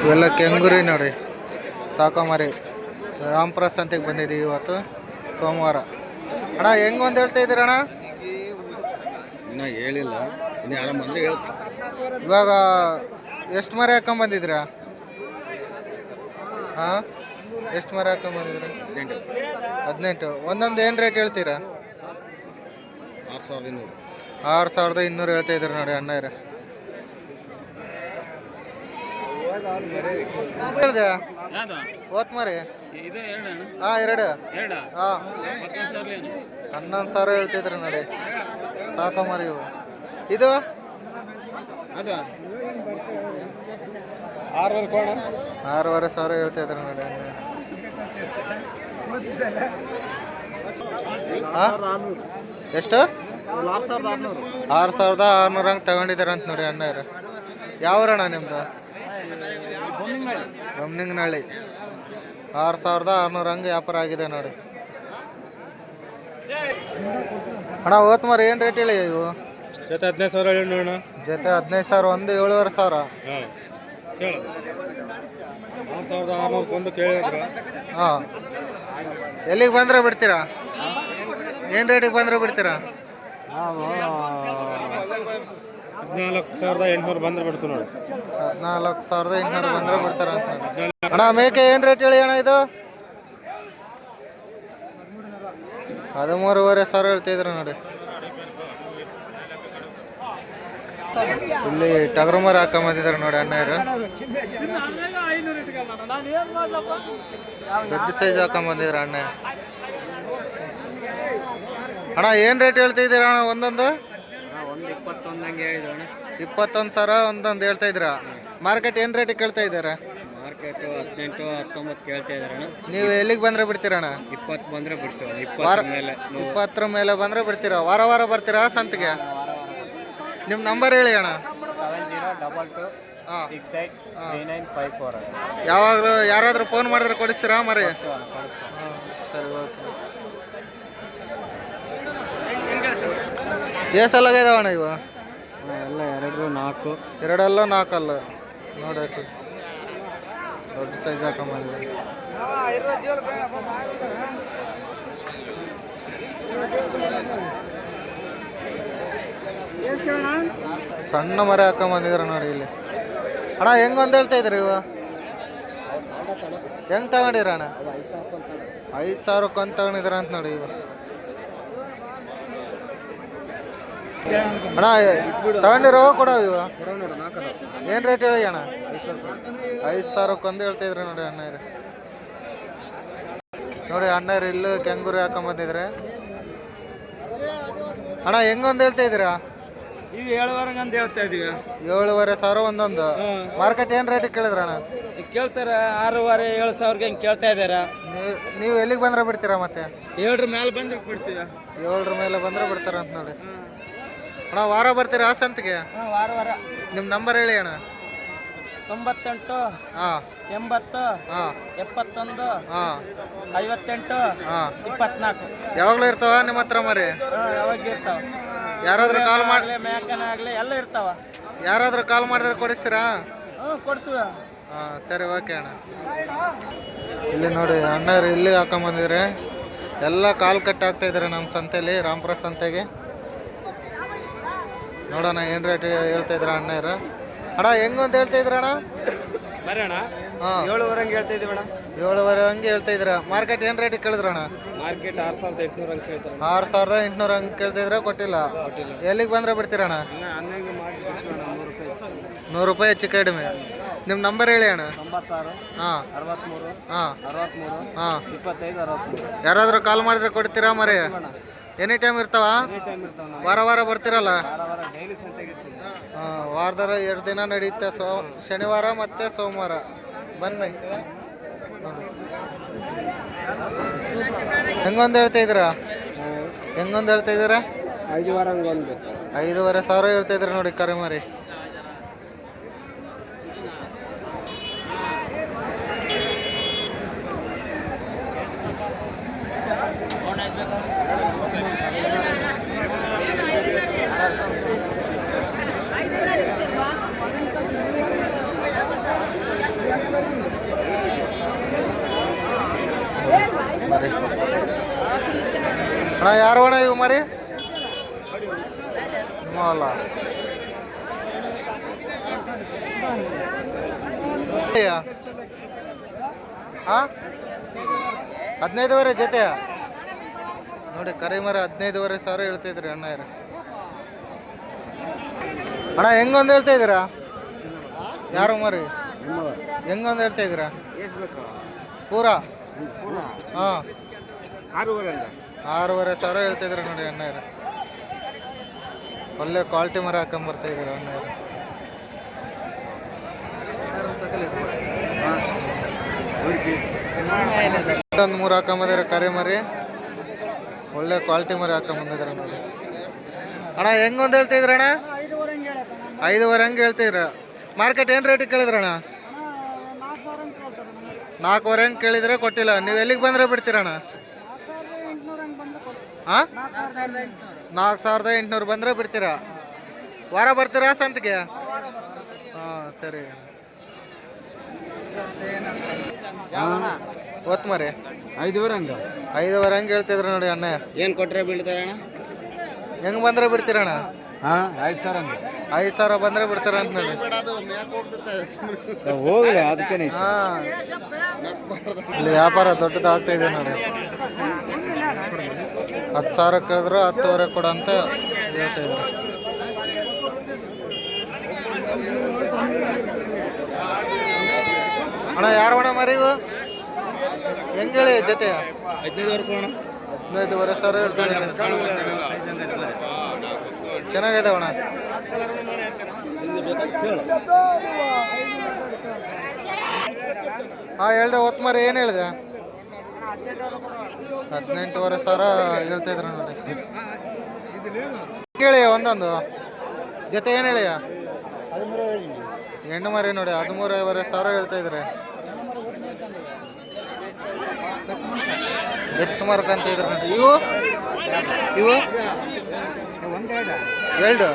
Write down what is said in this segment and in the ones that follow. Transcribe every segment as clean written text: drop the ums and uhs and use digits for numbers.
ಇವೆಲ್ಲ ಕೆಂಗುರಿ ನೋಡಿ ಸಾಕಮರಿ. ರಾಮಪುರ ಸಂತೆಗೆ ಬಂದಿದ್ದೀವಿ ಇವತ್ತು ಸೋಮವಾರ. ಅಣ್ಣ ಹೆಂಗೆ ಒಂದು ಹೇಳ್ತಾ ಇದ್ದೀರಣ್ಣ? ಇನ್ನೂ ಹೇಳಿಲ್ಲ, ಇನ್ನು ಯಾರ ಮಂದಿ ಹೇಳ್ತಾರೆ. ಇವಾಗ ಎಷ್ಟು ಮರಿ ಹಾಕೊಂಬಂದಿದ್ದೀರಾ? ಹಾಂ, ಎಷ್ಟು ಮರಿ ಹಾಕೊಂಬಂದಿದ್ದೀರಾ? 18. ಒಂದೊಂದು ಏನು ರೇಟ್ ಹೇಳ್ತೀರಾ? 6200. 6200 ಹೇಳ್ತಾ ಇದ್ದೀರಿ ನೋಡಿ ಅಣ್ಣಯ್ಯ. ಹೇಳ್ದೆ ಓತ್ ಮರಿ? ಹಾಂ, 2. ಹಾಂ, 11,000 ಹೇಳ್ತಿದ್ರಿ ನೋಡಿ ಸಾಕ ಮರಿ ಇವು. ಇದು 6,500 ಹೇಳ್ತಾ ಇದ್ರಿ ನೋಡಿ. ಎಷ್ಟು? 6,600 ಹಂಗೆ ತಗೊಂಡಿದ್ದಾರೆ ಅಂತ ನೋಡಿ ಅಣ್ಣಯ್ಯರು. ಯಾವೂರಣ್ಣ ನಿಮ್ದು? ಬೊಮ್ಮನಿಂಗನಹಳ್ಳಿ. 6,600 ಹಂಗೆ ವ್ಯಾಪಾರ ಆಗಿದೆ ನೋಡಿ. ಅಣ್ಣ ಓತ್ ಮರಿ ಏನು ರೇಟ್ ಹೇಳಿ ಇವು? ಜೊತೆ 15,000 ಹೇಳಿ ನೋಡೋಣ. ಜೊತೆ 15,000, ಒಂದು 7,500. ಕೇಳು 6,600 ಒಂದು ಕೇಳಿದ್ರ. ಹಾಂ, ಎಲ್ಲಿಗೆ ಬಂದರೆ ಬಿಡ್ತೀರಾ? ಏನು ರೇಟಿಗೆ ಬಂದರೆ ಬಿಡ್ತೀರಾ? 14,800 ಬಂದ್ರೆ ಬಿಡ್ತು ನೋಡಿ. 14,800 ಬಂದರೆ ಬಿಡ್ತಾರ ಅಂತ ನೋಡಿ. ಅಣ್ಣ ಮೇಕೆ ಏನು ರೇಟ್ ಹೇಳಿ ಅಣ್ಣ ಇದು? 13,500 ಹೇಳ್ತಿದ್ರು ನೋಡಿ. ಇಲ್ಲಿ ಟಗರು ಮರ ಹಾಕೊಂಬಂದಿದ್ದಾರೆ ನೋಡಿ ಅಣ್ಣಯ್ಯರು. ದೊಡ್ಡ ಸೈಜ್ ಹಾಕೊಂಬಂದಿದ್ರು ಅಣ್ಣ. ಅಣ್ಣ ಏನು ರೇಟ್ ಹೇಳ್ತಿದ್ದೀರ ಅಣ್ಣ ಒಂದೊಂದು? 21,000 ಒಂದೊಂದು ಹೇಳ್ತಾ ಇದ್ದೀರಾ. ಮಾರ್ಕೆಟ್ ಏನು ರೇಟಿಗೆ ಕೇಳ್ತಾ ಇದ್ದಾರೆ? ಮಾರ್ಕೆಟ್ 18, 19 ಕೇಳ್ತಾ ಇದಾರಣ. ನೀವು ಎಲ್ಲಿಗೆ ಬಂದರೆ ಬಿಡ್ತೀರಣ್ಣ? 20 ಬಂದರೆ ಬಿಡ್ತೀವಿ. 20 ಮೇಲೆ ಬಂದರೆ ಬಿಡ್ತೀರಾ? ವಾರ ವಾರ ಬರ್ತೀರಾ ಸಂತೆಗೆ? ನಿಮ್ಮ ನಂಬರ್ ಹೇಳಿ ಅಣ್ಣ. 7022683954. ಯಾವಾಗಲೂ ಯಾರಾದರೂ ಫೋನ್ ಮಾಡಿದ್ರೆ ಕೊಡಿಸ್ತೀರಾ ಮರಿ? ಸರಿ, ಓಕೆ. ಏಸಲ್ಲಾಗಿದಾವಣ್ಣ ಇವು? ಎಲ್ಲ 2, 4. 2 4 ನೋಡಿ. ದೊಡ್ಡ ಸೈಜ್ ಹಾಕೊಂಬಂದಿದೆ. ಸಣ್ಣ ಮರ ಹಾಕೊಂಬಂದಿದ್ರು ನೋಡಿ ಇಲ್ಲಿ. ಅಣ್ಣ ಹೆಂಗೆ ಒಂದು ಹೇಳ್ತಾ ಇದ್ರಿ ಇವು? ಹೆಂಗೆ ತಗೊಂಡಿರ ಅಣ್ಣ? 5,000 ಒಂದು ತಗೊಂಡಿದ್ರ ಅಂತ ನೋಡಿ ಇವು. ಅಣ್ಣ ತಗೊಂಡಿರೋ ಕೊಡವ ಇವ? ಏನು ರೇಟ್ ಹೇಳಿ ಅಣ್ಣ? 5,000 ಒಂದು ಹೇಳ್ತಿದ್ರಿ ನೋಡಿ ಅಣ್ಣಯ್ಯರು. ನೋಡಿ ಅಣ್ಣಯ್ಯರು ಇಲ್ಲೂ ಕೆಂಗೂರು ಹಾಕೊಂಬಂದಿದ್ರೆ. ಅಣ್ಣ ಹೆಂಗೊಂದು ಹೇಳ್ತಾ ಇದ್ದೀರಾ? 7,500 ಅಂತ ಹೇಳ್ತಾ ಇದೀವಿ. 7,500 ಒಂದೊಂದು. ಮಾರ್ಕೆಟ್ ಏನು ರೇಟಿಗೆ ಕೇಳಿದ್ರ ಅಣ್ಣ? ಕೇಳ್ತಾರೆ 6,500, 7,000 ಹಿಂಗೆ ಕೇಳ್ತಾ ಇದ್ದಾರಾ. ನೀವು ಎಲ್ಲಿಗೆ ಬಂದ್ರೆ ಬಿಡ್ತೀರಾ ಮತ್ತೆ? 7 ಮೇಲೆ ಬಂದ್ರೆ ಬಿಡ್ತೀವಿ. 7 ಮೇಲೆ ಬಂದ್ರೆ ಬಿಡ್ತಾರ ಅಂತ ನೋಡಿ. ಅಣ್ಣ ವಾರ ಬರ್ತೀರಾ ಆ ಸಂತೆಗೆ? ವಾರ. ನಿಮ್ಮ ನಂಬರ್ ಹೇಳಿ ಅಣ್ಣ. 98 ಹಾಂ 80 ಹಾಂ 71 ಹಾಂ 58 ಹಾಂ 24. ಯಾವಾಗಲೂ ಇರ್ತಾವ ನಿಮ್ಮ ಹತ್ರ ಮರಿ? ಯಾವಾಗ ಇರ್ತಾವ. ಯಾರಾದರೂ ಕಾಲ್ ಮಾಡಿ, ಮೇಕನ ಆಗಲಿ ಎಲ್ಲ ಇರ್ತಾವ. ಯಾರಾದರೂ ಕಾಲ್ ಮಾಡಿದ್ರೆ ಕೊಡಿಸ್ತೀರಾ? ಕೊಡ್ತೀವಿ. ಹಾಂ, ಸರಿ, ಓಕೆ ಅಣ್ಣ. ಇಲ್ಲಿ ನೋಡಿ ಅಣ್ಣರು ಇಲ್ಲಿ ಹಾಕೊಂಬಂದಿದ್ರೆ ಎಲ್ಲ ಕಾಲು ಕಟ್ ಆಗ್ತಾ ಇದ್ದಾರೆ ನಮ್ಮ ಸಂತೆಯಲ್ಲಿ, ರಾಮಪುರ ಸಂತೆಗೆ. ನೋಡೋಣ ಏನು ರೇಟ್ ಹೇಳ್ತಾ ಇದ್ರ ಅಣ್ಣರು. ಅಣ್ಣ ಹೆಂಗೆ ಅಂತ ಹೇಳ್ತಾ ಇದ್ರ ಅಣ್ಣ? ಬರೀ ಅಣ್ಣ ಹಾಂ 7,500 ಹಂಗೆ ಹೇಳ್ತಾ ಇದ್ದೀವಿ ಅಣ್ಣ. 7,500 ಹಂಗೆ ಹೇಳ್ತಾ ಇದ್ರ. ಮಾರ್ಕೆಟ್ ಏನು ರೇಟಿಗೆ ಕೇಳಿದ್ರ ಅಣ್ಣ? ಮಾರ್ಕೆಟ್ 6,800 ಹಂಗೆ ಕೇಳ್ತಾರೆ. 6,800 ಹಂಗೆ ಕೇಳ್ತಿದ್ರೆ ಕೊಟ್ಟಿಲ್ಲ. ಎಲ್ಲಿಗೆ ಬಂದರೆ ಬಿಡ್ತೀರಣ್ಣ? 100 ರೂಪಾಯಿ ಹೆಚ್ಚು ಕಡಿಮೆ. ನಿಮ್ಮ ನಂಬರ್ ಹೇಳಿ ಅಣ್ಣ. 96 ಹಾಂ 63 ಹಾಂ 63 ಹಾಂ 25 63. ಯಾರಾದರೂ ಕಾಲ್ ಮಾಡಿದ್ರೆ ಕೊಡ್ತೀರಾ ಮರಿ? ಎನಿ ಟೈಮ್ ಇರ್ತಾವ? ವಾರ ವಾರ ಬರ್ತೀರಲ್ಲ? ಡೈಲಿ ಸಂತೆಗೆ ಇರ್ತೀವಿ. ವಾರದಲ್ಲಿ 2 ದಿನ ನಡೆಯುತ್ತೆ, ಶನಿವಾರ ಮತ್ತು ಸೋಮವಾರ. ಬನ್ನಿ ಹೆಂಗೊಂದು ಹೇಳ್ತಾ ಇದ್ದೀರಾ? ಹೆಂಗೊಂದು ಹೇಳ್ತಾ ಇದ್ದೀರಾ? 5,000 ಹಂಗೆ ಒಂದು. 5,500 ಹೇಳ್ತಾ ಇದ್ದೀರಾ ನೋಡಿ ಕರೆ ಮರಿ. ಅಣ್ಣ ಯಾರು ಅಣ್ಣ ಇವು ಮರಿ ಅಲ್ಲ ಹಾಂ 15,000 ಜೊತೆ ನೋಡಿ ಕರಿ ಮರ 15,500 ಹೇಳ್ತಿದ್ರಿ ಅಣ್ಣ ಯಾರು ಅಣ್ಣ ಹೆಂಗೊಂದು ಹೇಳ್ತಾ ಇದ್ದೀರಾ ಯಾರು ಮರಿ ಹೆಂಗೊಂದು ಹೇಳ್ತಾ ಇದ್ದೀರಾ ಪೂರಾ ಹಾಂ 6,500 ಹೇಳ್ತಿದ್ರು ನೋಡಿ ಅಣ್ಣ ಯಾರು ಒಳ್ಳೆ ಕ್ವಾಲಿಟಿ ಮರ ಹಾಕೊಂಬರ್ತಾ ಇದ್ದೀರಾ ಅಣ್ಣ ಯಾರು ಒಂದು 3 ಹಾಕೊಂಬಂದಿರ ಕರಿ ಮರಿ ಒಳ್ಳೆ ಕ್ವಾಲಿಟಿ ಮರಿ ಹಾಕೊಂಬಂದಿದ್ರ ನೋಡಿ ಅಣ್ಣ ಹೆಂಗೊಂದು ಹೇಳ್ತಿದ್ರ ಅಣ್ಣ 5,500 ಹಂಗೆ ಹೇಳ್ತಿದ್ರ ಮಾರ್ಕೆಟ್ ಏನು ರೇಟಿಗೆ ಕೇಳಿದ್ರಣ್ಣ 4,500 ಹಂಗೆ ಕೇಳಿದ್ರೆ ಕೊಟ್ಟಿಲ್ಲ ನೀವು ಎಲ್ಲಿಗೆ ಬಂದರೆ ಬಿಡ್ತೀರಣ್ಣ ಹಾಂ 4,800 ಬಂದರೆ ಬಿಡ್ತೀರಾ ವಾರ ಬರ್ತೀರಾ ಸಂತಿಗೆ ಹಾಂ ಸರಿ ಒತ್ತು ಮರಿ 5,500 ಹಂಗೆ ಹೇಳ್ತಿದ್ರು ನೋಡಿ ಅಣ್ಣ ಏನು ಕೊಟ್ಟರೆ ಬೀಳ್ತಾರೆ ಅಣ್ಣ ಹೆಂಗೆ ಬಂದರೆ ಬಿಡ್ತೀರಣ್ಣ 5,000 ಬಂದರೆ ಬಿಡ್ತಾರ ಅಂತ ನೋಡಿ ಹೋಗಲಿ ಅದಕ್ಕೇನೆ ಹಾಂ ಇಲ್ಲಿ ವ್ಯಾಪಾರ ದೊಡ್ಡದಾಗ್ತಾ ಇದೆ ನೋಡಿ 10,000 ಕೇಳಿದ್ರು 10,500 ಕೊಡು ಅಂತ ಹೇಳ್ತಾ ಇದ್ರು ಅಣ್ಣ ಯಾರು ಅಣ್ಣ ಮರಿ ಇವು ಹೆಂಗೆ ಹೇಳಿ ಜೊತೆ 15,500 ಹೇಳ್ತಾರೆ ಚೆನ್ನಾಗಿದೆ ಅಣ್ಣ ಹಾಂ ಹೇಳ್ದೆ ಹೊತ್ತು ಮರಿ ಏನು ಹೇಳಿದೆ 18,500 ಹೇಳ್ತಾ ಇದ್ರು ನೋಡಿ ಹೇಳಿ ಒಂದೊಂದು ಜೊತೆ ಏನು ಹೇಳಿಯ ಹೆಣ್ಣು ಮರಿ ನೋಡಿ 13,500 ಹೇಳ್ತಾ ಇದ್ರೆ ಎತ್ತು ಮಾರ್ಕಂತ ಇದ್ರು ನೋಡಿ ಇವು ಇವು ಎರಡು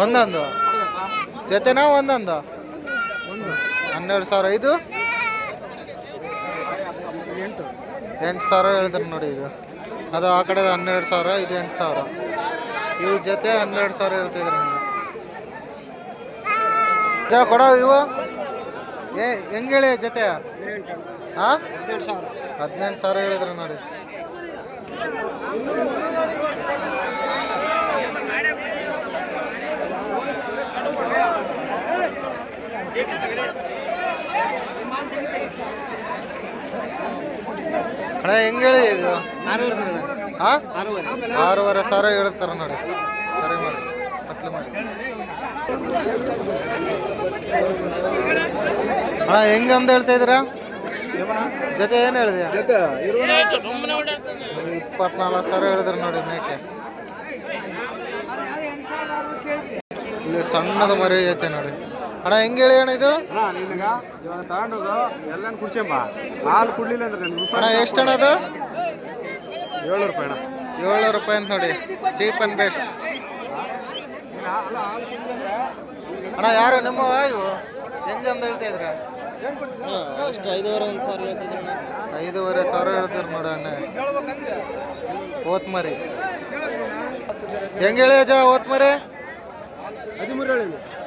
ಒಂದೊಂದು ಜೊತೆನಾ ಒಂದೊಂದು 12,000 ಇದು 8,000 ಹೇಳಿದ್ರು ನೋಡಿ ಇದು ಅದು ಆ ಕಡೆ 12,000 ಇದು 8,000 ಇವು ಜೊತೆ 12,000 ಹೇಳ್ತಿದ್ರು ನೋಡಿ ಕೊಡೋ ಇವು ಹೆಂಗೆ ಹೇಳಿ ಜೊತೆ ಹಾಂ 18,000 ಹೇಳಿದ್ರು ನೋಡಿ ಅಣ್ಣ ಹೆಂಗೆ ಹೇಳಿ ಇದು ಹಾಂ 6,500 ಹೇಳ್ತಾರೆ ನೋಡಿ ಸರಿ ಮಾಡಿ ಕಟ್ಲು ಮಾಡಿ ಅಣ್ಣ ಹೆಂಗೆ ಅಂತ ಹೇಳ್ತಾ ಇದ್ದೀರಾ ಜೊತೆ ಏನು ಹೇಳಿದೆ 24,000 ಹೇಳಿದ್ರು ನೋಡಿ ಮೇಕೆ ಇಲ್ಲಿ ಸಣ್ಣದು ಮರಿ ಐತೆ ನೋಡಿ ಅಣ್ಣ ಹೆಂಗೆ ಹೇಳಿ ಅಣ್ಣ ಇದು ಅಣ್ಣ ಎಷ್ಟು ಅಣ್ಣ ಅದು 7 ರೂಪಾಯಿ ಅಣ್ಣ 7 ರೂಪಾಯಿ ಅಂತ ನೋಡಿ ಚೀಪ್ ಆ್ಯಂಡ್ ಬೆಸ್ಟ್ ಅಣ್ಣ ಯಾರು ನಿಮ್ಮ ಇವು ಹೆಂಗೆ ಅಂತ ಹೇಳ್ತಾ ಇದ್ರ ಅಷ್ಟು 5,500 ಹೇಳ್ತಿದ್ರು 5,500 ಹೇಳ್ತಾರೆ ನೋಡಿ ಅಣ್ಣ ಓತ್ ಮರಿ ಹೆಂಗೆ ಹೇಳಿ ಅಜ್ಜ ಓತ್ ಮರಿ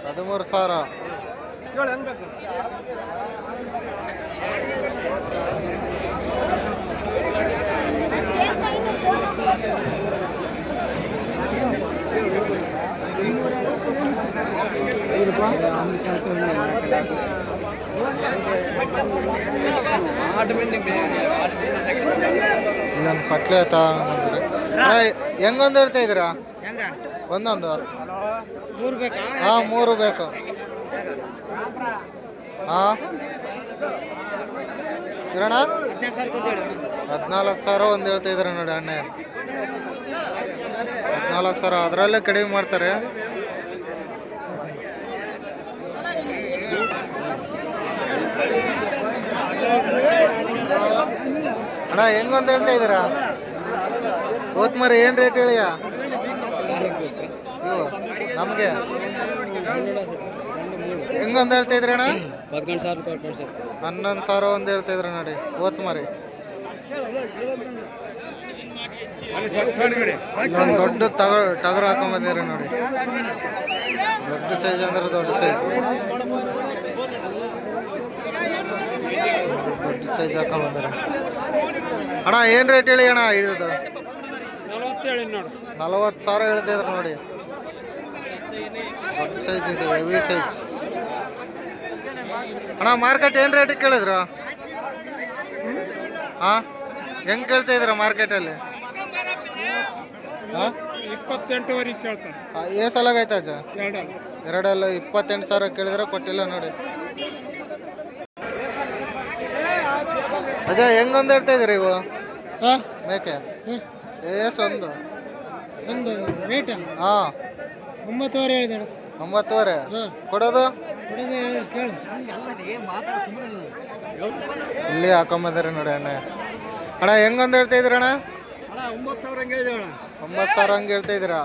13,000 ಇಲ್ಲೊಂದು ಪಟ್ಲೆ ಹೆಂಗೊಂದು ಹೇಳ್ತಾ ಇದ್ದೀರಾ ಒಂದೊಂದು ಹಾಂ 3 ಬೇಕು ಹಾಂ ಇರೋಣ 14,000 ಒಂದು ಹೇಳ್ತಾ ಇದ್ದಾರೆ ನೋಡಿ ಅಣ್ಣ 14,000 ಅದರಲ್ಲೇ ಕಡಿಮೆ ಮಾಡ್ತಾರೆ ಅಣ್ಣ ಹೆಂಗೊಂದು ಹೇಳ್ತಾ ಇದ್ದೀರಾ ಓತ್ ಮರಿ ಏನು ರೇಟ್ ಹೇಳಿಯ ಇವು ನಮಗೆ ಹೆಂಗೊಂದು ಹೇಳ್ತಾ ಇದ್ರಿ ಅಣ್ಣ 11,000 ರೂಪಾಯಿ 11,000 ಒಂದು ಹೇಳ್ತಾ ಇದ್ರು ನೋಡಿ ಓತ್ ಮರಿ ಇಲ್ಲೊಂದು ದೊಡ್ಡ ಟಗರು ಹಾಕೊಂಬಂದಿರ ನೋಡಿ. ದೊಡ್ಡ ಸೈಜ್ ಅಂದ್ರೆ ದೊಡ್ಡ ಸೈಜ್, ದೊಡ್ಡ ಸೈಜ್ ಹಾಕೊಂಬಂದಿರ. ಅಣ್ಣ ಏನು ರೇಟ್ ಹೇಳಿ ಅಣ್ಣ ಇದು? 40,000 ಹೇಳ್ತಿದ್ರು ನೋಡಿ. ದೊಡ್ಡ ಸೈಜ್ ಇದೆ, ಹೆವಿ ಸೈಜ್. ಅಣ್ಣ ಮಾರ್ಕೆಟ್ ಏನು ರೇಟಿಗೆ ಕೇಳಿದ್ರು? ಹಾಂ ಹೆಂಗೆ ಕೇಳ್ತಾ ಇದ್ದೀರಾ ಮಾರ್ಕೆಟಲ್ಲಿ? ಹಾಂ 28ವರೆಗೆ ಕೇಳ್ತಾರೆ. ಏ ಸಲಾಗೈತೆ ಅಜ್ಜ? ಎರಡಲ್ಲ 28,000 ಕೇಳಿದ್ರೆ ಕೊಟ್ಟಿಲ್ಲ ನೋಡಿ. ಅಜ್ಜ ಹೆಂಗೊಂದು ಹೇಳ್ತಾ ಇದ್ದೀರಿ ಇವು ಮೇಕೆ? ಏಸ್ ಒಂದು ರೇಟ್ ಹಾಂ 9,000 ಹೇಳಿದೆ. 9,000 ಕೊಡೋದು? ಇಲ್ಲಿ ಹಾಕೊಂಬಂದಾರೆ ನೋಡಿ ಅಣ್ಣ. ಅಣ್ಣ ಹೆಂಗೊಂದು ಹೇಳ್ತಾ ಇದ್ದೀರಣ್ಣ? 9,000 ಹಂಗೆ ಇದೆ ಅಣ್ಣ. 9,000 ಹಂಗೆ ಹೇಳ್ತಾ ಇದ್ದೀರಾ?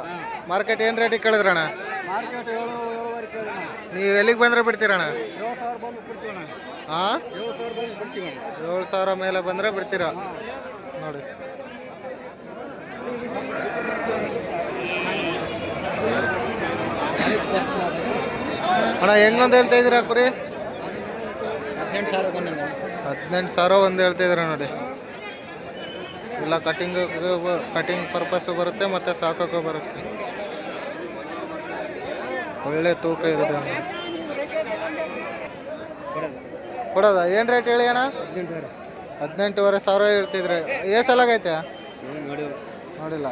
ಮಾರ್ಕೆಟ್ ಏನು ರೇಟಿಗೆ ಕೇಳಿದ್ರಣ್ಣ? ಮಾರ್ಕೆಟ್ 7,000 ಕೇಳಿದೆ. ನೀವು ಎಲ್ಲಿಗೆ ಬಂದರೆ ಬಿಡ್ತೀರಣ್ಣ? 7,000 ಬಂದು ಬಿಡ್ತೀವಿ ಅಣ್ಣ. ಹಾಂ 7,000 ಬಂದು ಬಿಡ್ತೀವಿ ಅಣ್ಣ. 7,000 ಮೇಲೆ ಬಂದರೆ ಬಿಡ್ತೀರಾ ನೋಡಿ. ಅಣ್ಣ ಹೆಂಗೊಂದು ಹೇಳ್ತಾ ಇದ್ದೀರಾ ಕುರಿ? 18,000 ಬಂದಿದೆ. 18,000 ಒಂದು ಹೇಳ್ತಾ ಇದ್ದೀರಾ ನೋಡಿ. ಇಲ್ಲ ಕಟಿಂಗ್ ಪರ್ಪಸ್ ಬರುತ್ತೆ ಮತ್ತು ಸಾಕೋಕ್ಕೂ ಬರುತ್ತೆ. ಒಳ್ಳೆ ತೂಕ ಇರುತ್ತೆ. ಕೊಡೋದ ಏನು ರೇಟ್ ಹೇಳಿ ಅಣ್ಣ? 18,500 ಹೇಳ್ತಿದ್ರೆ. ಏ ಸಲಾಗೈತೆ? ನೋಡಿಲ್ಲ.